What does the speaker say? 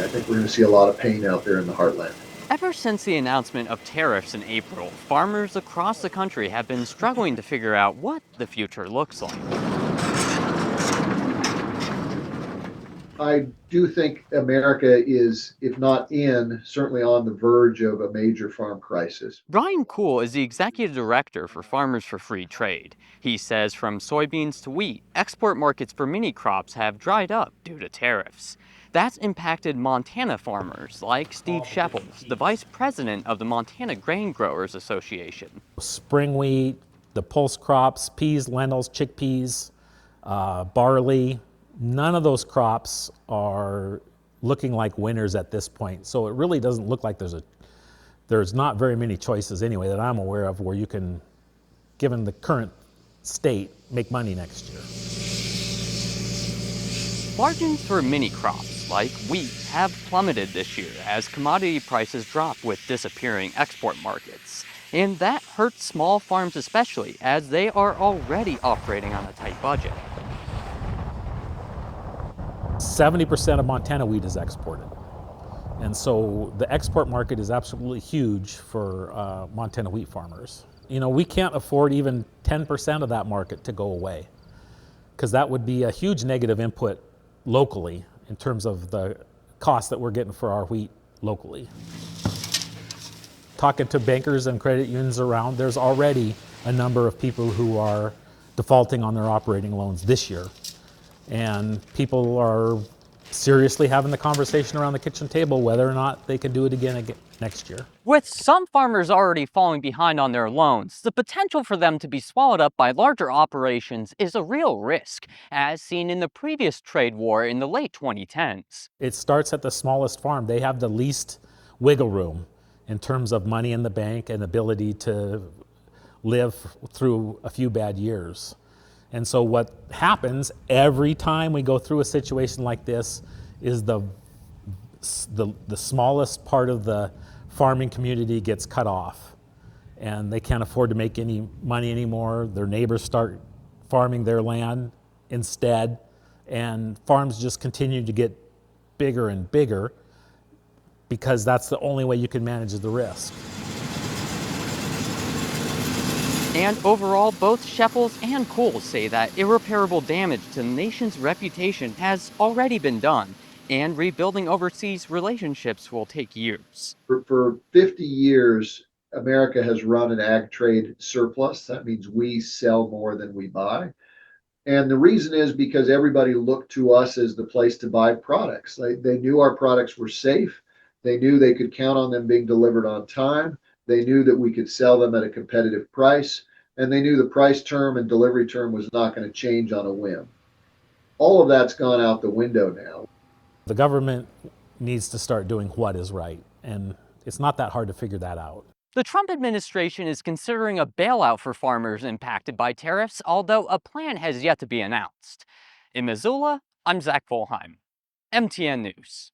I think we're going to see a lot of pain out there in the heartland. Ever since the announcement of tariffs in April, farmers across the country have been struggling to figure out what the future looks like. I do think America is, if not in, certainly on the verge of a major farm crisis. Brian Kuhl is the executive director for Farmers for Free Trade. He says from soybeans to wheat, export markets for many crops have dried up due to tariffs. That's impacted Montana farmers like Steve Shepels, the vice president of the Montana Grain Growers Association. Spring wheat, the pulse crops, peas, lentils, chickpeas, barley, none of those crops are looking like winners at this point. So it really doesn't look like there's not very many choices anyway that I'm aware of where you can, given the current state, make money next year. Margins for many crops like wheat have plummeted this year as commodity prices drop with disappearing export markets. And that hurts small farms especially, as they are already operating on a tight budget. 70% of Montana wheat is exported. And so the export market is absolutely huge for Montana wheat farmers. You know, we can't afford even 10% of that market to go away, because that would be a huge negative input locally in terms of the cost that we're getting for our wheat locally. Talking to bankers and credit unions around, there's already a number of people who are defaulting on their operating loans this year. And people are seriously having the conversation around the kitchen table whether or not they can do it again next year. With some farmers already falling behind on their loans, the potential for them to be swallowed up by larger operations is a real risk, as seen in the previous trade war in the late 2010s. It starts at the smallest farm. They have the least wiggle room in terms of money in the bank and ability to live through a few bad years. And so what happens every time we go through a situation like this is the smallest part of the farming community gets cut off, and they can't afford to make any money anymore. Their neighbors start farming their land instead, and farms just continue to get bigger and bigger because that's the only way you can manage the risk. And overall, both Shepels and Kuhl say that irreparable damage to the nation's reputation has already been done, and rebuilding overseas relationships will take years. For 50 years, America has run an ag trade surplus. That means we sell more than we buy. And the reason is because everybody looked to us as the place to buy products. They knew our products were safe. They knew they could count on them being delivered on time. They knew that we could sell them at a competitive price, and they knew the price term and delivery term was not going to change on a whim. All of that's gone out the window now. The government needs to start doing what is right, and it's not that hard to figure that out. The Trump administration is considering a bailout for farmers impacted by tariffs, although a plan has yet to be announced. In Missoula, I'm Zach Volheim, MTN News.